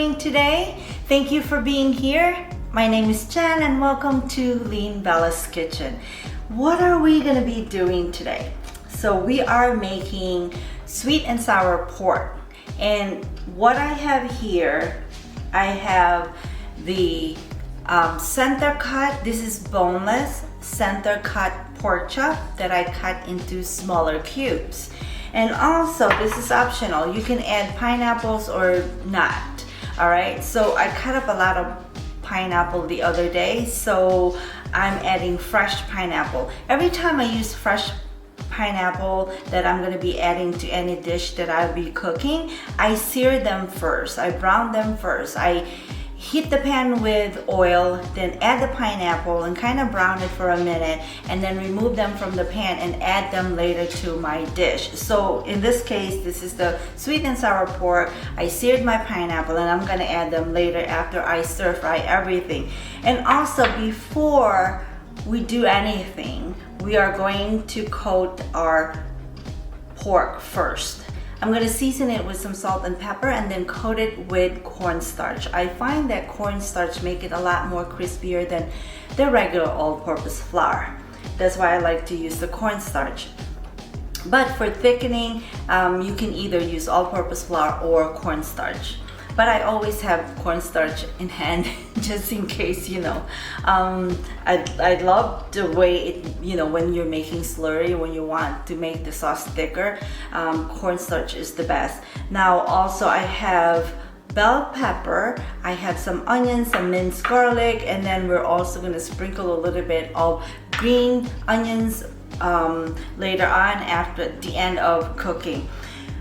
doing today? Thank you for being here. My name is Jen and welcome to Lean Bella's Kitchen. What are we gonna be doing today? So we are making sweet and sour pork. And what I have here, I have the center cut. This is boneless center cut pork chop that I cut into smaller cubes. And also, this is optional. You can add pineapples or not. All right, so I cut up a lot of pineapple the other day, so I'm adding fresh pineapple. Every time I use fresh pineapple that I'm going to be adding to any dish that I'll be cooking, I sear them first. I brown them first. I heat the pan with oil, then add the pineapple and kind of brown it for a minute, and then remove them from the pan and add them later to my dish. So in this case, this is the sweet and sour pork. I seared my pineapple and I'm going to add them later after I stir fry everything. And also, before we do anything, we are going to coat our pork first. I'm going to season it with some salt and pepper and then coat it with cornstarch. I find that cornstarch make it a lot more crispier than the regular all-purpose flour. That's why I like to use the cornstarch. But for thickening, you can either use all-purpose flour or cornstarch. But I always have cornstarch in hand just in case, you know. I love the way it, you know, when you're making slurry, when you want to make the sauce thicker, cornstarch is the best. Now also I have bell pepper, I have some onions, some minced garlic, and then we're also going to sprinkle a little bit of green onions later on after the end of cooking.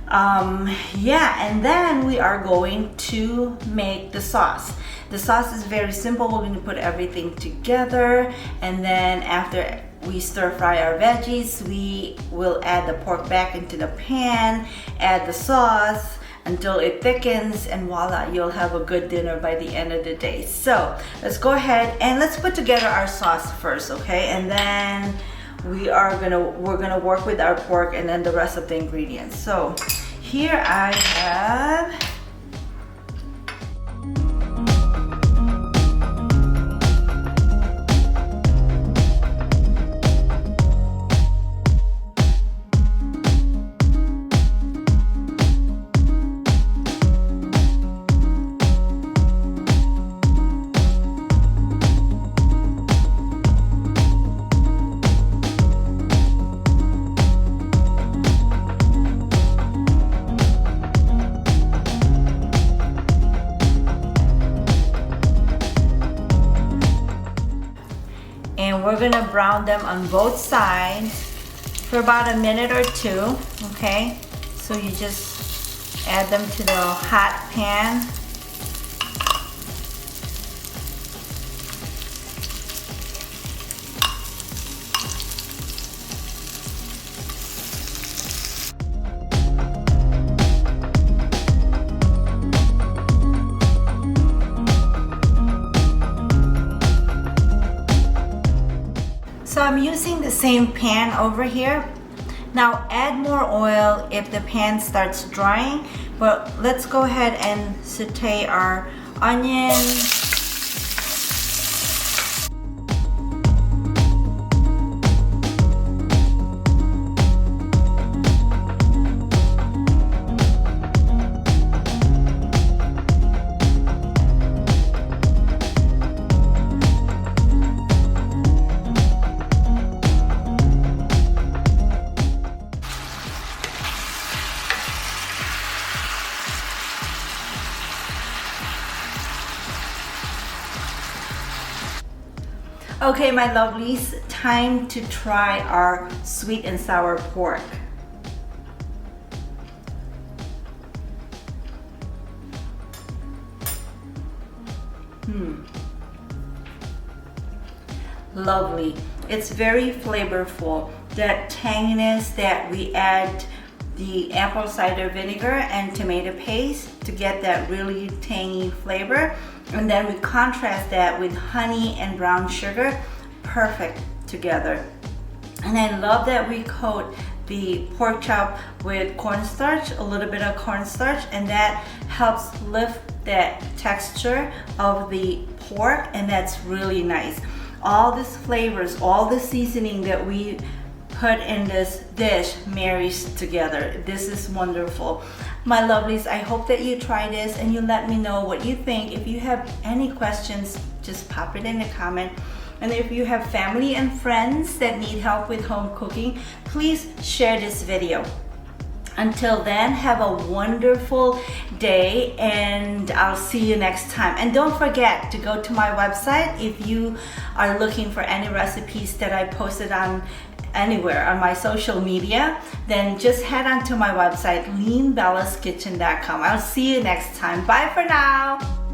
And then we are going to make the sauce. The sauce is very simple. We're going to put everything together, and then after we stir fry our veggies, we will add the pork back into the pan, add the sauce until it thickens, and voila, you'll have a good dinner by the end of the day. So let's go ahead and let's put together our sauce first, okay? And then we're gonna work with our pork and then the rest of the ingredients. So here I have we're gonna brown them on both sides for about a minute or two, okay? So you just add them to the hot pan. So I'm using the same pan over here. Now add more oil if the pan starts drying, but let's go ahead and saute our onions. Okay, my lovelies, time to try our sweet and sour pork. Lovely. It's very flavorful. That tanginess that we add the apple cider vinegar and tomato paste to get that really tangy flavor, and then we contrast that with honey and brown sugar. Perfect together. And I love that we coat the pork chop with cornstarch, a little bit of cornstarch, and that helps lift that texture of the pork, and that's really nice. All these flavors, all the seasoning that we put in this dish marries together. This is wonderful. My lovelies, I hope that you try this and you let me know what you think. If you have any questions, just pop it in the comment. And if you have family and friends that need help with home cooking, please share this video. Until then, have a wonderful day, and I'll see you next time. And don't forget to go to my website if you are looking for any recipes that I posted on anywhere on my social media. Then just head on to my website, leanbellaskitchen.com. I'll see you next time. Bye for now.